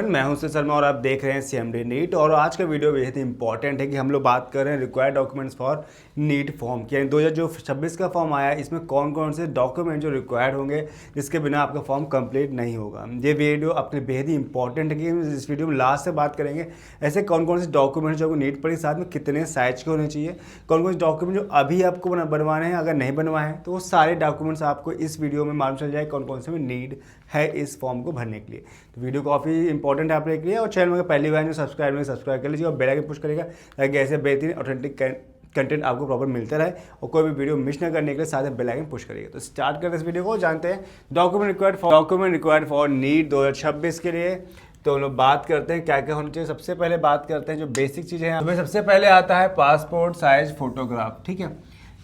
मैं हूं सर शर्मा और आप देख रहे हैं सीएमडी नीट। और आज का वीडियो बेहद ही इंपॉर्टेंट है कि हम लोग बात कर रहे हैं required documents for NEET form की। यानी 2026 का फॉर्म आया है, इसमें कौन कौन से डॉक्यूमेंट जो रिक्वायर्ड होंगे जिसके बिना आपका फॉर्म कंप्लीट नहीं होगा। ये वीडियो अपने बेहद ही इंपॉर्टेंट है कि इस वीडियो में लास्ट से बात करेंगे ऐसे कौन कौन से डॉक्यूमेंट जो नीट पढ़ी, साथ में कितने साइज के होने चाहिए, कौन कौन से डॉक्यूमेंट जो अभी आपको बनवाने हैं, अगर नहीं बनवाए हैं तो वो सारे डॉक्यूमेंट्स आपको इस वीडियो में मालूम चल जाए कौन कौन से में नीड है इस फॉर्म को भरने के लिए। तो वीडियो काफ़ी इंपॉर्टेंट है आप लोगों के लिए। और चैनल में पहली बार जो सब्सक्राइब कर लीजिए और बेल आइकन पुश करेगा ताकि ऐसे बेहतरीन ऑथेंटिक कंटेंट आपको प्रॉपर मिलता रहे और कोई भी वीडियो मिस ना करने के लिए साथ में बेल आइकन पुश करिएगा। तो स्टार्ट करते हैं इस वीडियो को। जानते हैं डॉक्यूमेंट रिक्वायर्ड फॉर नीट 2026 के लिए। तो हम लोग बात करते हैं क्या क्या होना चाहिए। सबसे पहले बात करते हैं जो बेसिक चीज़ें हैं। सबसे पहले आता है पासपोर्ट साइज फोटोग्राफ। ठीक है,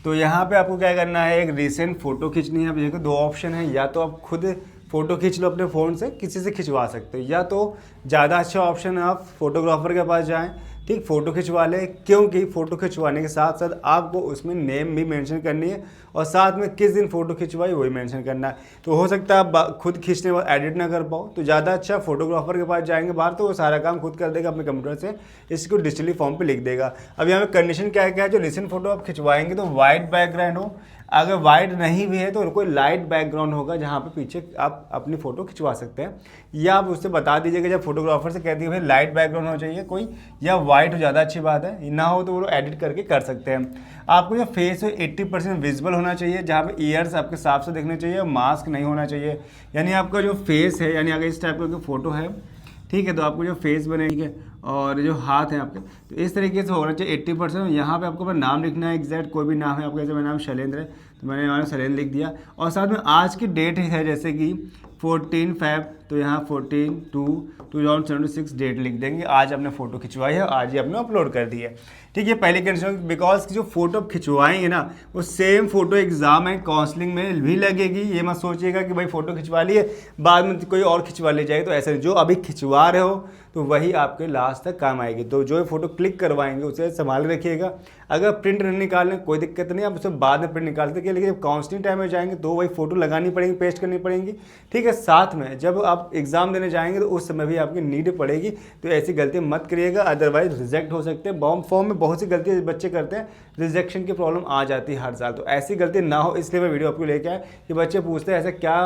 तो यहाँ पे आपको क्या करना है, एक रिसेंट फोटो खींचनी है। अब देखो दो ऑप्शन है, या तो आप खुद फ़ोटो खींच लो अपने फ़ोन से, किसी से खिंचवा सकते हो, या तो ज़्यादा अच्छा ऑप्शन है आप फोटोग्राफर के पास जाएं, ठीक, फ़ोटो खिंचवा लें। क्योंकि फ़ोटो खिंचवाने के साथ साथ आपको उसमें नेम भी मेंशन करनी है और साथ में किस दिन फ़ोटो खिंचवाई वही मेंशन करना है। तो हो सकता है आप खुद खींचने के बाद एडिट ना कर पाओ, तो ज़्यादा अच्छा फोटोग्राफर के पास जाएंगे बाहर, तो वो सारा काम खुद कर देगा अपने कंप्यूटर से, इसको डिजिटली फॉर्म पे लिख देगा। अब यहाँ पे कंडीशन क्या है, जो रिसेंट फोटो आप खिंचवाएंगे तो वाइट बैकग्राउंड हो, अगर वाइट नहीं भी है तो कोई लाइट बैकग्राउंड होगा जहाँ पे पीछे आप अपनी फ़ोटो खिंचवा सकते हैं। या आप उससे बता दीजिएगा जब फोटोग्राफर से कहती है भाई लाइट बैकग्राउंड होना चाहिए कोई, या वाइट हो ज़्यादा अच्छी बात है, ना हो तो वो एडिट करके कर सकते हैं। आपको जो फेस है 80% विजिबल होना चाहिए, जहाँ पे ईयर्स आपके साफ से दिखने चाहिए, मास्क नहीं होना चाहिए। यानी आपका जो फेस है, यानी अगर इस टाइप का फोटो है, ठीक है, तो आपको जो फेस बने, ठीक है, और जो हाथ है आपके, तो इस तरीके से होना चाहिए 80%। यहाँ पे आपको नाम लिखना है, एग्जैक्ट कोई भी नाम है आपका, जैसे मेरा नाम शैलेंद्र है तो मैंने यहाँ शैलेंद्र लिख दिया। और साथ में आज की डेट है, जैसे कि 14 Feb, तो यहाँ 14/2/2026 डेट लिख देंगे। आज आपने फ़ोटो खिंचवाई है, आज ही आपने अपलोड कर दी है। ठीक है, पहली कंडीशन, बिकॉज जो फोटो आप खिंचवाएंगे ना वो same photo exam and counselling में भी लगेगी। ये मत सोचिएगा कि भाई फोटो खिंचवा लिए बाद में कोई और खिंचवा ले जाएगी, तो ऐसे जो अभी खिंचवा रहे हो तो वही आपके लास्ट तक काम आएगी। तो जो फोटो क्लिक करवाएंगे उसे संभाल रखिएगा। अगर प्रिंट नहीं निकालने कोई दिक्कत नहीं, आप उसे बाद में प्रिंट निकाल सकते हैं, लेकिन जब काउंसलिंग टाइम में जाएंगे तो वही फोटो लगानी पड़ेगी, पेस्ट करनी पड़ेगी। ठीक है, साथ में जब आप एग्जाम देने जाएंगे तो उस समय भी आपकी नीड पड़ेगी, तो ऐसी गलती मत करिएगा, अदरवाइज रिजेक्ट हो सकते हैं। बॉम्ब फॉर्म में बहुत सी गलतियाँ बच्चे करते हैं, रिजेक्शन की प्रॉब्लम आ जाती है हर साल, तो ऐसी गलती ना हो इसलिए मैं वीडियो आपको लेके आया कि बच्चे पूछते हैं ऐसा क्या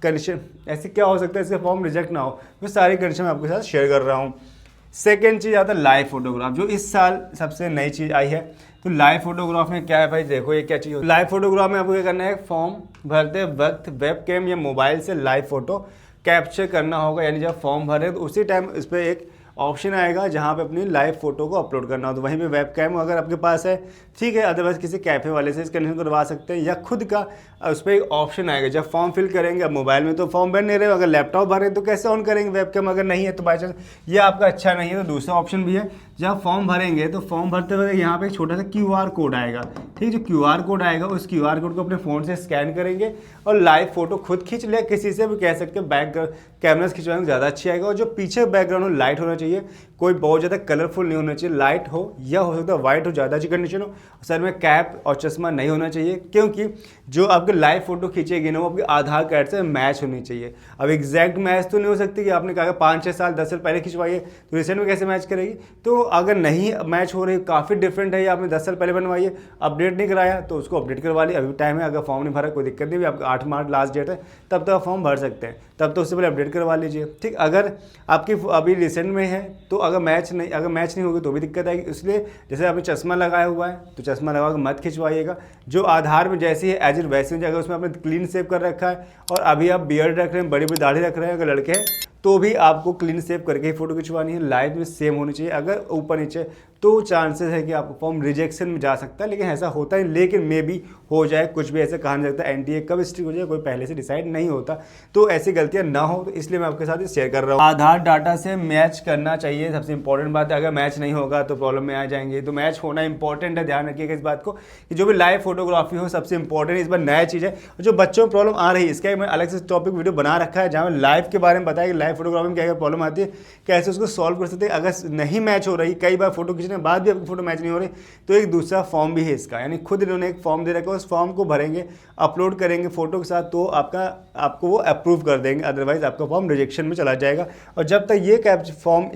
कंडीशन, ऐसे क्या हो सकता है इसका फॉर्म रिजेक्ट ना हो। मैं सारी कंडीशन मैं आपके साथ शेयर कर रहा हूँ। सेकेंड चीज़ आता है लाइव फोटोग्राफ, जो इस साल सबसे नई चीज़ आई है। तो लाइव फोटोग्राफ में क्या है भाई, देखो ये क्या चीज़ है। लाइव फोटोग्राफ में आपको क्या करना है, फॉर्म भरते वक्त वेब कैम या मोबाइल से लाइव फोटो कैप्चर करना होगा। यानी जब फॉर्म भरे तो उसी टाइम इस पर एक ऑप्शन आएगा जहाँ पे अपनी लाइव फोटो को अपलोड करना हो, तो वहीं पे वेब कैम अगर आपके पास है, ठीक है, अदरवाइज किसी कैफ़े वाले से इस कंडीशन करवा सकते हैं, या खुद का उस पर एक ऑप्शन आएगा जब फॉर्म फिल करेंगे। अब मोबाइल में तो फॉर्म भर नहीं रहे, अगर लैपटॉप भरे तो कैसे ऑन करेंगे वेब कैम, अगर नहीं है तो बाई चांस ये आपका अच्छा नहीं है तो दूसरा ऑप्शन भी है। जब फॉर्म भरेंगे तो फॉर्म भरते वक्त यहाँ पे एक छोटा सा QR कोड आएगा, ठीक, जो QR कोड आएगा उस QR कोड को अपने फ़ोन से स्कैन करेंगे और लाइव फोटो खुद खींच ले, किसी से भी कह सकते हैं बैक कैमरा से खिंचवाएंगे ज़्यादा अच्छी आएगा। और जो पीछे बैकग्राउंड लाइट होना चाहिए, कोई बहुत ज़्यादा कलरफुल नहीं होना चाहिए, लाइट हो या हो सकता है वाइट हो, ज़्यादा अच्छी कंडीशन हो। सर में कैप और चश्मा नहीं होना चाहिए, क्योंकि जो आपके लाइव फोटो खींचेगी ना वो आपके आधार कार्ड से मैच होनी चाहिए। अब एग्जैक्ट मैच तो नहीं हो सकती कि आपने कहा 5-6 साल 10 साल पहले खिंचवाइए तो रिसेंट में कैसे मैच करेगी। तो अगर नहीं मैच हो रही, काफ़ी डिफरेंट है, या आपने 10 साल पहले बनवाइए, अपडेट नहीं कराया तो उसको अपडेट करवा लिया, अभी टाइम है। अगर फॉर्म नहीं भरा कोई दिक्कत नहीं, आपका 8 मार्च लास्ट डेट है, तब तक आप फॉर्म भर सकते हैं, तब तो उससे पहले अपडेट करवा लीजिए। ठीक, अगर आपकी अभी रिसेंट में है तो अगर मैच नहीं होगी तो भी दिक्कत आएगी। इसलिए जैसे आपने चश्मा लगाया हुआ है तो चश्मा लगा कर मत खिंचवाइएगा। जो आधार में जैसी है एज इट वैसी हो जाएगा, उसमें आपने क्लीन सेव कर रखा है और अभी आप बियर्ड रख रहे हैं, बड़ी बड़ी दाढ़ी रख रहे हैं, अगर लड़के हैं तो भी आपको क्लीन सेव करके ही फोटो खिंचवानी है। लाइव में सेम होनी चाहिए, अगर ऊपर नीचे तो चांसेस है कि आपका फॉर्म रिजेक्शन में जा सकता है, लेकिन ऐसा होता है, लेकिन मे भी हो जाए, कुछ भी ऐसा कहा नहीं सकता। NTA कब स्ट्रिक्ट हो जाए कोई पहले से डिसाइड नहीं होता, तो ऐसी गलतियां ना हो, तो इसलिए मैं आपके साथ शेयर कर रहा हूँ। आधार डाटा से मैच करना चाहिए, सबसे इंपॉर्टेंट बात है। अगर मैच नहीं होगा तो प्रॉब्लम में आ जाएंगे, तो मैच होना इंपॉर्टेंट है, ध्यान रखिएगा इस बात को कि जो भी लाइव फोटोग्राफी हो सबसे इंपॉर्टेंट है। इस बार नया चीज़ है, जो बच्चों में प्रॉब्लम आ रही है इसका मैं अलग से टॉपिक वीडियो बना रखा है जहाँ लाइव के बारे में बताया कि लाइव फोटोग्राफी में क्या क्या प्रॉब्लम आती है, कैसे उसको सॉल्व कर सकते हैं। अगर नहीं मैच हो रही, कई बार फोटो खींचने वेरिफिकेशन के बाद भी आपकी फ़ोटो मैच नहीं हो रही तो एक दूसरा फॉर्म भी है इसका, यानी खुद इन्होंने एक फॉर्म दे रखा है, उस फॉर्म को भरेंगे, अपलोड करेंगे फ़ोटो के साथ तो आपको वो अप्रूव कर देंगे, अदरवाइज आपका फॉर्म रिजेक्शन में चला जाएगा। और जब तक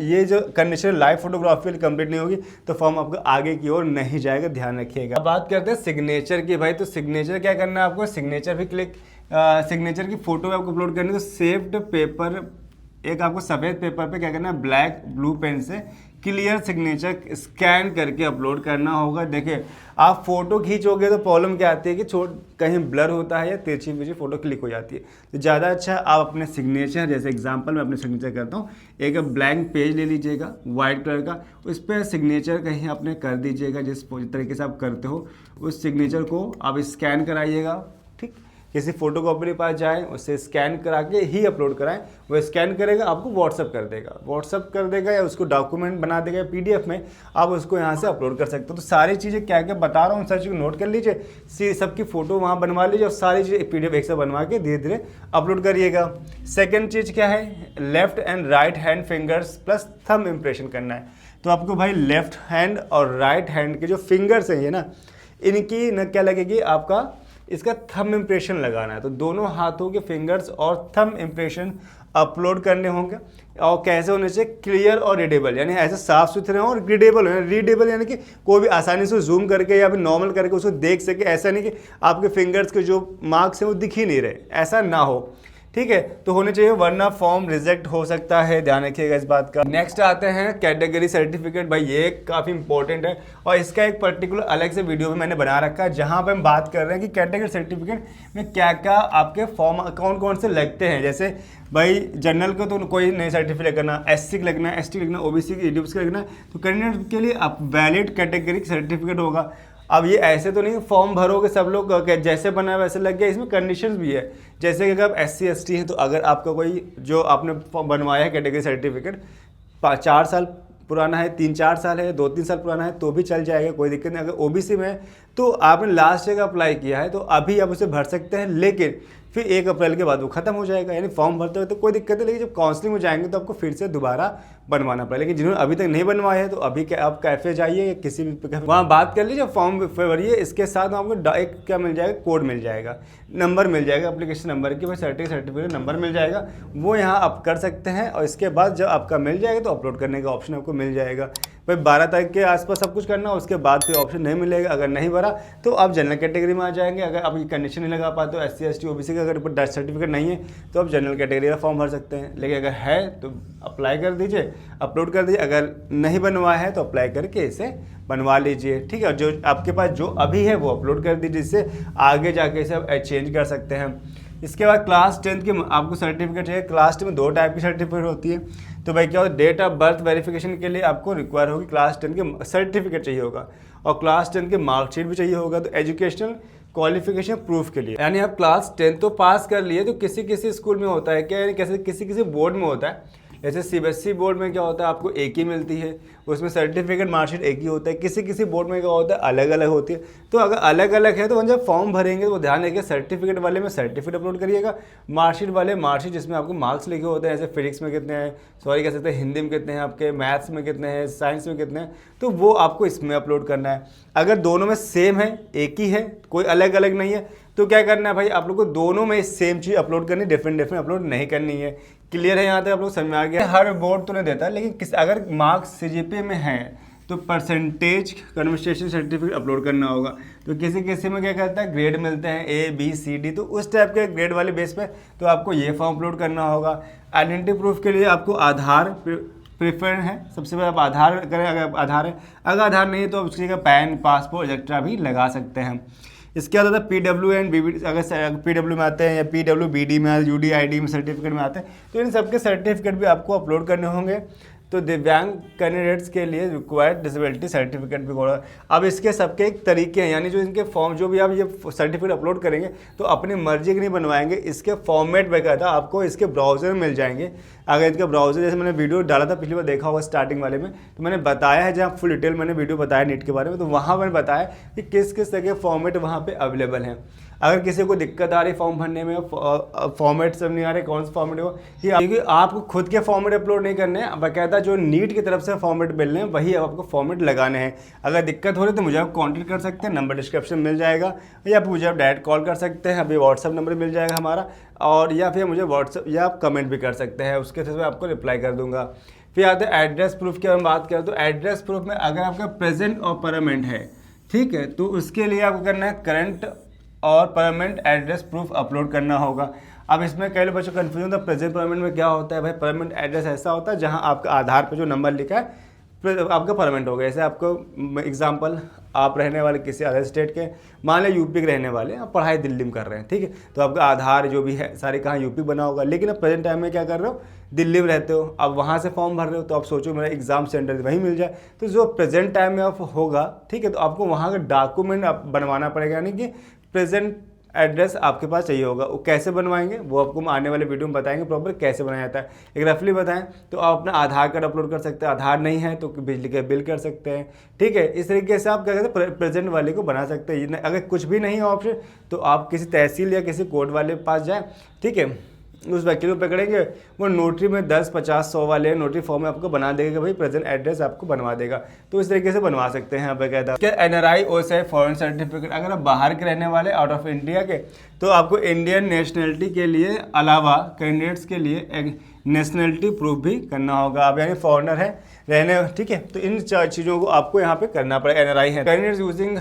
ये जो कंडीशन लाइव फोटोग्राफी कंप्लीट नहीं होगी तो फॉर्म आपको आगे की ओर नहीं जाएगा, ध्यान रखिएगा। अब बात करते हैं सिग्नेचर की भाई। तो सिग्नेचर क्या करना है आपको, सिग्नेचर भी सिग्नेचर की फोटो आपको अपलोड करनी है। तो सेव्ड पेपर, एक आपको सफ़ेद पेपर पे क्या करना है, ब्लैक ब्लू पेन से क्लियर सिग्नेचर स्कैन करके अपलोड करना होगा। देखिए आप फोटो खींचोगे तो प्रॉब्लम क्या आती है कि कहीं ब्लर होता है या तिरछी बिरछी फोटो क्लिक हो जाती है। तो ज़्यादा अच्छा आप अपने सिग्नेचर, जैसे एग्जांपल मैं अपने सिग्नेचर करता हूँ, एक ब्लैंक पेज ले लीजिएगा वाइट कलर का, उस पर सिग्नेचर कहीं अपने कर दीजिएगा, जिस तरीके से आप करते हो उस सिग्नेचर को आप स्कैन कराइएगा। ठीक, किसी फोटो कॉपी के पास जाएँ, उससे स्कैन करा के ही अपलोड कराएं, वो स्कैन करेगा आपको व्हाट्सअप कर देगा या उसको डॉक्यूमेंट बना देगा PDF में, आप उसको यहाँ से अपलोड कर सकते हो। तो सारी चीज़ें क्या क्या बता रहा हूँ सर को नोट कर लीजिए, सबकी फ़ोटो वहाँ बनवा लीजिए और सारी चीज़ें PDF एक से बनवा के धीरे धीरे अपलोड करिएगा। सेकेंड चीज़ क्या है, left and right hand fingers plus thumb impression करना है। तो आपको भाई लेफ्ट हैंड और राइट हैंड के जो फिंगर्स हैं ये ना, इनकी न क्या लगेगी, आपका इसका थंब इम्प्रेशन लगाना है। तो दोनों हाथों के फिंगर्स और थंब इम्प्रेशन अपलोड करने होंगे। और कैसे होने चाहिए, क्लियर और रीडेबल, यानी ऐसे साफ सुथरे हों और रीडेबल हो। रीडेबल यानी कि कोई भी आसानी से जूम करके या फिर नॉर्मल करके उसको देख सके, ऐसा नहीं कि आपके फिंगर्स के जो मार्क्स हैं वो दिख ही नहीं रहे, ऐसा ना हो। ठीक है, तो होने चाहिए, वरना फॉर्म रिजेक्ट हो सकता है, ध्यान रखिएगा इस बात का। नेक्स्ट आते हैं कैटेगरी सर्टिफिकेट। भाई ये काफ़ी इंपॉर्टेंट है और इसका एक पर्टिकुलर अलग से वीडियो भी मैंने बना रखा है, जहां पे हम बात कर रहे हैं कि कैटेगरी सर्टिफिकेट में क्या क्या आपके फॉर्म कौन कौन से लगते हैं। जैसे भाई जनरल को तो कोई नहीं सर्टिफिकेट लगना, SC का लगना, ST लगना, OBC EDUBS का लगना, तो कैंडिडेट के लिए आप वैलिड कैटेगरी सर्टिफिकेट होगा। अब ये ऐसे तो नहीं फॉर्म भरोगे सब लोग जैसे बना है वैसे लग गया, इसमें कंडीशंस भी है। जैसे कि अगर आप SC ST हैं तो अगर आपका कोई जो आपने बनवाया है कैटेगरी सर्टिफिकेट 4 साल पुराना है, 3-4 साल है, 2-3 साल पुराना है तो भी चल जाएगा, कोई दिक्कत नहीं। अगर OBC में है तो आपने लास्ट जगह अप्लाई किया है तो अभी आप उसे भर सकते हैं, लेकिन फिर 1 अप्रैल के बाद वो खत्म हो जाएगा, यानी फॉर्म भरते हुए तो कोई दिक्कत नहीं, लेकिन जब काउंसलिंग में जाएंगे तो आपको फिर से दोबारा बनवाना पड़ेगा। लेकिन जिन्होंने अभी तक नहीं बनवाया है तो अभी आप कैफे जाइए या किसी भी वहाँ बात कर लीजिए, फॉर्म भरिए, इसके साथ आपको एक क्या मिल जाएगा, कोड मिल जाएगा, नंबर मिल जाएगा एप्लीकेशन नंबर की, भाई सर्टिफिकेट नंबर मिल जाएगा, वो यहाँ आप कर सकते हैं। और इसके बाद जब आपका मिल जाएगा तो अपलोड करने का ऑप्शन आपको मिल जाएगा। भाई 12 तारीख के आसपास सब कुछ करना, उसके बाद फिर ऑप्शन नहीं मिलेगा। अगर नहीं भरा तो आप जनरल कैटेगरी में आ जाएंगे। अगर आप ये कंडीशन नहीं लगा पाते हो SC ST OBC का अगर डेथ सर्टिफिकेट नहीं है तो आप जनरल कैटेगरी का फॉर्म भर सकते हैं, लेकिन अगर है तो अप्लाई कर दीजिए, अपलोड कर दीजिए। अगर नहीं बनवाया है तो अप्लाई करके इसे बनवा लीजिए। ठीक है, जो आपके पास जो अभी है वो अपलोड कर दीजिए, जिससे आगे जाके इसे आप चेंज कर सकते हैं। इसके बाद क्लास 10 की आपको सर्टिफिकेट चाहिए। क्लास 10 में 2 टाइप की सर्टिफिकेट होती है। तो भाई क्या होता है, डेट ऑफ बर्थ वेरिफिकेशन के लिए आपको रिक्वायर होगी क्लास 10 के सर्टिफिकेट चाहिए होगा और क्लास 10 के मार्कशीट भी चाहिए होगा। तो एजुकेशनल क्वालिफिकेशन प्रूफ के लिए, यानी आप क्लास 10 तो पास कर लिए, तो किसी किसी स्कूल में होता है क्या, यानी किसी किसी बोर्ड में होता है, जैसे CBSE बोर्ड में क्या होता है आपको एक ही मिलती है, उसमें सर्टिफिकेट मार्कशीट एक ही होता है। किसी किसी बोर्ड में क्या होता है अलग अलग होती है। तो अगर अलग अलग है तो जब फॉर्म भरेंगे तो ध्यान रखिए, सर्टिफिकेट वाले में सर्टिफिकेट अपलोड करिएगा, मार्कशीट वाले मार्कशीट जिसमें आपको मार्क्स लिखे होते हैं, जैसे फिजिक्स में कितने हैं, सॉरी कह सकते हैं हिंदी में कितने हैं, आपके मैथ्स में कितने हैं, साइंस में कितने हैं, तो वो आपको इसमें अपलोड करना है। अगर दोनों में सेम है, एक ही है, कोई अलग अलग नहीं है, तो क्या करना है भाई, आप लोग को दोनों में सेम चीज़ अपलोड करनी, डिफरेंट अपलोड नहीं करनी है। क्लियर है, यहाँ तक आप लोग समझ में आ गया। हर बोर्ड तो नहीं देता, लेकिन अगर मार्क्स CGPA में है तो परसेंटेज कन्वर्सेशन सर्टिफिकेट अपलोड करना होगा। तो किसी किसी में क्या करता है, ग्रेड मिलते हैं A B C D, तो उस टाइप के ग्रेड वाले बेस पे तो आपको ये फॉर्म अपलोड करना होगा। आइडेंटिटी प्रूफ के लिए आपको आधार प्रेफर है, सबसे पहले आप आधार करें, अगर आधार है, अगर आधार नहीं है तो उसकी जगह पैन, पासपोर्ट एक्सेट्रा भी लगा सकते हैं। इसके बाद आता है PW एंड BD, अगर PW में आते हैं या PW BD में, UDID में सर्टिफिकेट में आते हैं, तो इन सबके सर्टिफिकेट भी आपको अपलोड करने होंगे। तो दिव्यांग कैंडिडेट्स के लिए रिक्वायर्ड डिसेबिलिटी सर्टिफिकेट भी होगा। अब इसके सबके एक तरीके हैं, यानी जो इनके फॉर्म जो भी आप ये सर्टिफिकेट अपलोड करेंगे तो अपनी मर्जी के नहीं बनवाएंगे, इसके फॉर्मेट वगैरह आपको इसके ब्राउज़र में मिल जाएंगे। अगर इसका ब्राउज़र, जैसे मैंने वीडियो डाला था पिछली बार देखा होगा स्टार्टिंग वाले में, तो मैंने बताया है, जहाँ फुल डिटेल मैंने वीडियो बताया नीट के बारे में, तो वहाँ मैंने बताया कि किस किस तरह के फॉर्मेट वहाँ पर अवेलेबल हैं। अगर किसी को दिक्कत आ रही फॉर्म भरने में, फॉर्मेट सब नहीं आ रहे कौन सा फॉर्मेट हो, क्योंकि आपको खुद के फॉर्मेट अपलोड नहीं करने हैं, बाकायदा जो नीट की तरफ से फॉर्मेट मिलने हैं वही आपको फॉर्मेट लगाने हैं। अगर दिक्कत हो रही है तो मुझे आप कॉन्टेक्ट कर सकते हैं, नंबर डिस्क्रिप्शन मिल जाएगा, या फिर मुझे आप डायरेक्ट कॉल कर सकते हैं, अभी व्हाट्सअप नंबर मिल जाएगा हमारा, और या फिर मुझे व्हाट्सअप या आप कमेंट भी कर सकते हैं, उसके थ्रू मैं आपको रिप्लाई कर दूंगा। फिर आते हैं एड्रेस प्रूफ की हम बात करें तो एड्रेस प्रूफ में अगर आपका प्रेजेंट और परमानेंट है, ठीक है, तो उसके लिए आपको करना है करंट और परमानेंट एड्रेस प्रूफ अपलोड करना होगा। अब इसमें कई लोग बच्चों कन्फ्यूजन होता है परमानेंट परमानेंट में क्या होता है। भाई परमानेंट एड्रेस ऐसा होता है जहां आपका आधार पर जो नंबर लिखा है आपका परमानेंट होगा। जैसे आपको एग्जांपल, आप रहने वाले किसी अदर स्टेट के, मान लें यूपी के रहने वाले, आप पढ़ाई दिल्ली में कर रहे हैं, ठीक है, तो आपका आधार जो भी है सारे कहाँ यूपी बना होगा, लेकिन अब प्रेजेंट टाइम में क्या कर रहे हो, दिल्ली में रहते हो, अब वहाँ से फॉर्म भर रहे हो, तो आप सोचो मेरा एग्जाम सेंटर वहीं मिल जाए, तो जो प्रेजेंट टाइम में आप होगा, ठीक है, तो आपको वहाँ का डॉक्यूमेंट आप बनवाना पड़ेगा, यानी कि प्रेजेंट एड्रेस आपके पास चाहिए होगा। वो कैसे बनवाएंगे वो आपको हम आने वाले वीडियो में बताएंगे प्रॉपर कैसे बनाया जाता है। एक रफली बताएं तो आप अपना आधार कार्ड अपलोड कर सकते हैं, आधार नहीं है तो बिजली का बिल कर सकते हैं, ठीक है। इस तरीके से आप क्या कहते हैं प्रेजेंट वाले को बना सकते हैं। अगर कुछ भी नहीं है ऑप्शन तो आप किसी तहसील या किसी कोर्ट वाले के पास जाएँ, ठीक है, उस वकील को पकड़ेंगे, वो नोटरी में 10, 50, 100 वाले नोटरी फॉर्म में आपको बना देगा कि भाई प्रेजेंट एड्रेस आपको बनवा देगा। तो इस तरीके से बनवा सकते हैं आप बकायदा। क्या NRI OSI फॉरेन सर्टिफिकेट, अगर आप बाहर के रहने वाले आउट ऑफ इंडिया के, तो आपको इंडियन नेशनलिटी के लिए अलावा कैंडिडेट्स के लिए एक नेशनलिटी प्रूफ भी करना होगा। आप यानी फॉरेनर है रहने, ठीक है, तो इन 4 चीज़ों को आपको यहाँ पे करना पड़ेगा। NRI है कैंडिडेट्स यूजिंग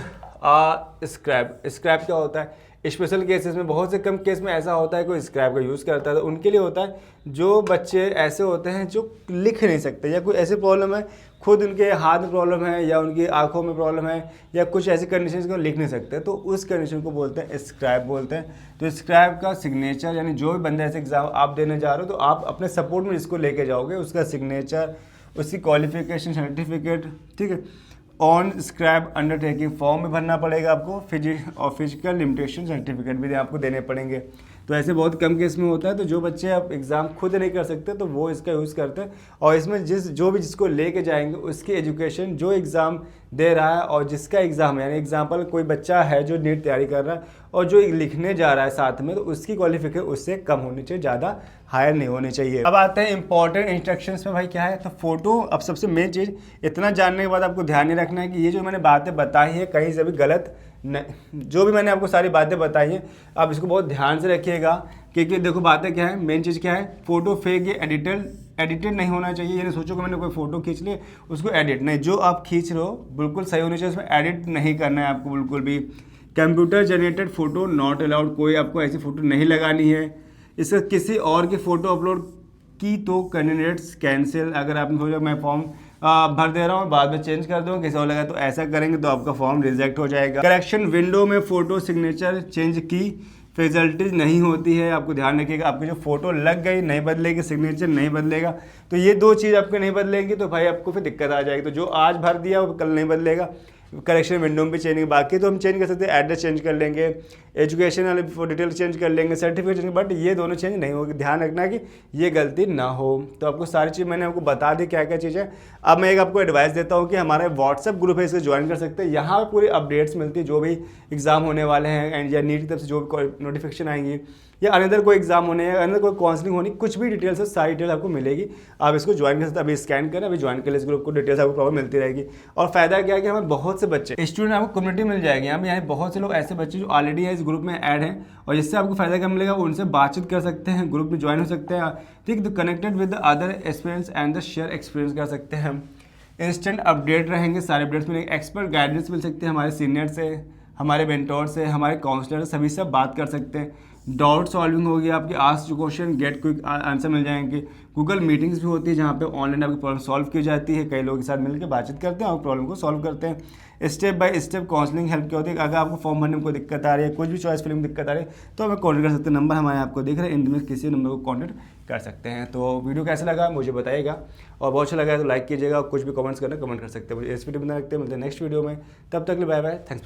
स्क्रैप। स्क्रैप क्या होता है, स्पेशल केसेस में, बहुत से कम केस में ऐसा होता है कोई स्क्रैप का यूज़ करता है, तो उनके लिए होता है जो बच्चे ऐसे होते हैं जो लिख नहीं सकते, या कोई ऐसी प्रॉब्लम है, खुद उनके हाथ में प्रॉब्लम है या उनकी आंखों में प्रॉब्लम है, या कुछ ऐसी कंडीशन को लिख नहीं सकते, तो उस कंडीशन को बोलते हैं स्क्रैप बोलते हैं। तो स्क्रैप का सिग्नेचर, यानी जो भी बंदा ऐसे एग्जाम आप देने जा रहे हो तो आप अपने सपोर्ट में जिसको लेके जाओगे उसका सिग्नेचर, उसकी क्वालिफिकेशन सर्टिफिकेट, ठीक है, ऑन स्क्रैप अंडरटेकिंग फॉर्म में भरना पड़ेगा आपको, फिजिकल लिमिटेशन सर्टिफिकेट भी आपको देने पड़ेंगे। तो ऐसे बहुत कम केस में होता है, तो जो बच्चे आप एग्ज़ाम खुद नहीं कर सकते तो वो इसका यूज़ करते हैं, और इसमें जिसको लेके जाएंगे उसकी एजुकेशन, जो एग्ज़ाम दे रहा है और जिसका एग्ज़ाम है, यानी एग्जाम्पल कोई बच्चा है जो नीट तैयारी कर रहा है और जो लिखने जा रहा है साथ में, तो उसकी क्वालिफिकेशन उससे कम होनी चाहिए, ज़्यादा हायर नहीं होनी चाहिए। अब आते हैं इंपॉर्टेंट इंस्ट्रक्शंस में। भाई क्या है, तो फोटो, अब सबसे मेन चीज़ इतना जानने के बाद आपको ध्यान नहीं रखना है कि ये जो मैंने बातें बताई है कहीं से भी गलत नहीं, जो भी मैंने आपको सारी बातें बताई हैं आप इसको बहुत ध्यान से रखिएगा, क्योंकि देखो बातें क्या है, मेन चीज़ क्या है, फोटो फेक या एडिटेड नहीं होना चाहिए। ये नहीं सोचो कि मैंने कोई फोटो खींच ली उसको एडिट नहीं, जो आप खींच रहे हो बिल्कुल सही होनी चाहिए, उसमें एडिट नहीं करना है आपको बिल्कुल भी। Computer generated photo not allowed, कोई आपको ऐसी फ़ोटो नहीं लगानी है। इसका किसी और की फ़ोटो अपलोड की तो कैंडिडेट्स कैंसिल। अगर आपने सोचा मैं फॉर्म भर दे रहा हूँ बाद में चेंज कर दूँ, किसी और लगा तो ऐसा करेंगे तो आपका फॉर्म रिजेक्ट हो जाएगा। करेक्शन विंडो में फ़ोटो सिग्नेचर चेंज की फैसिलिटीज़ नहीं होती है, आपको ध्यान रखिएगा। आपकी जो फोटो लग गई नहीं बदलेगी, सिग्नेचर नहीं बदलेगा, तो ये 2 चीज़ आपके नहीं बदलेंगी तो भाई आपको फिर दिक्कत आ जाएगी। तो जो आज भर दिया वो कल नहीं बदलेगा। करेक्शन विंडो में भी चेंज, बाकी तो हम चेंज कर सकते हैं, एड्रेस चेंज कर लेंगे, एजुकेशन वाले डिटेल चेंज कर लेंगे, सर्टिफिकेट चेंज, बट ये दोनों चेंज नहीं होगी। ध्यान रखना कि ये गलती ना हो। तो आपको सारी चीज़ मैंने आपको बता दी क्या क्या चीज़ है। अब मैं एक आपको एडवाइस देता हूँ कि हमारा व्हाट्सअप ग्रुप है, इसे ज्वाइन कर सकते हैं। यहाँ पर पूरी अपडेट्स मिलती है, जो भी एग्जाम होने वाले हैं एंड या नीट की तरफ से जो भी नोटिफिकेशन आएंगी, या अनदर कोई एग्जाम होने या अनदर कोई काउंसलिंग होनी, कुछ भी डिटेल्स है सारी डिटेल आपको मिलेगी। आप इसको ज्वाइन कर सकते हैं, अभी स्कैन करें, अभी ज्वाइन कर ले इस ग्रुप को, डिटेल्स आपको प्रॉपर मिलती रहेगी। और फायदा क्या है कि हमें बहुत से बच्चे स्टूडेंट आपको कम्युनिटी मिल जाएगी। यहाँ बहुत से लोग ऐसे बच्चे जो ऑलरेडी है इस ग्रुप में ऐड हैं, और जिससे आपको फायदा क्या मिलेगा, वो उनसे बातचीत कर सकते हैं, ग्रुप में ज्वाइन हो सकते हैं, ठीक, तो connected with the other experience and the share experience कर सकते हैं। इंस्टेंट अपडेट रहेंगे, सारे अपडेट्स मिलेंगे, एक्सपर्ट गाइडेंस मिल सकती है, हमारे सीनियर से, हमारे मेंटोर से, हमारे काउंसलर से, सभी से बात कर सकते हैं। डाउट सॉल्विंग होगी आपकी, ask question get quick answer मिल जाएंगे। गूगल मीटिंग्स भी होती है जहाँ पे ऑनलाइन आपकी प्रॉब्लम सॉल्व की जाती है, कई लोगों के साथ मिलकर बातचीत करते हैं और प्रॉब्लम को सॉल्व करते हैं। Step by step counselling help क्या होती है, अगर आपको फॉर्म भरने में कोई दिक्कत आ रही है, कुछ भी चॉइस फिलिंग में दिक्कत आ रही है, तो हमें कॉन्टेक्ट कर सकते हैं। नंबर हमारे आपको दिख रहे हैं, इनमें किसी नंबर को कॉन्टेक्ट कर सकते हैं। तो वीडियो कैसा लगा मुझे बताइएगा, और बहुत अच्छा लगा तो लाइक कीजिएगा, कुछ भी कमेंट्स करना कमेंट कर सकते हैं। मुझे इस वीडियो में रखते हैं, मिलते हैं नेक्स्ट वीडियो में, तब तक के लिए बाय बाय, थैंक्स।